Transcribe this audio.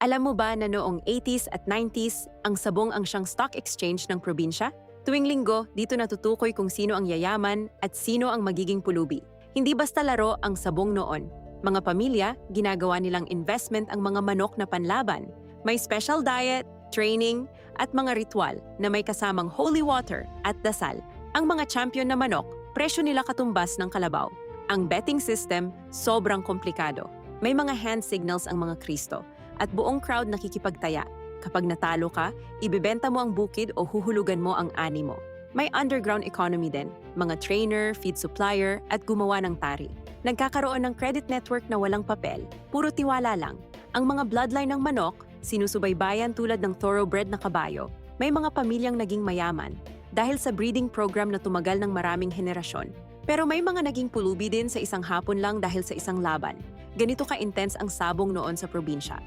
Alam mo ba na noong 80s at 90s, ang sabong ang siyang stock exchange ng probinsya? Tuwing linggo, dito natutukoy kung sino ang yayaman at sino ang magiging pulubi. Hindi basta laro ang sabong noon. Mga pamilya, ginagawa nilang investment ang mga manok na panlaban. May special diet, training, at mga ritual na may kasamang holy water at dasal. Ang mga champion na manok, presyo nila katumbas ng kalabaw. Ang betting system, sobrang komplikado. May mga hand signals ang mga Kristo at buong crowd nakikipagtaya. Kapag natalo ka, ibebenta mo ang bukid o huhulugan mo ang ani mo. May underground economy din, mga trainer, feed supplier, at gumawa ng tari. Nagkakaroon ng credit network na walang papel, puro tiwala lang. Ang mga bloodline ng manok, sinusubaybayan tulad ng thoroughbred na kabayo. May mga pamilyang naging mayaman dahil sa breeding program na tumagal ng maraming henerasyon. Pero may mga naging pulubi din sa isang hapon lang dahil sa isang laban. Ganito ka-intense ang sabong noon sa probinsya.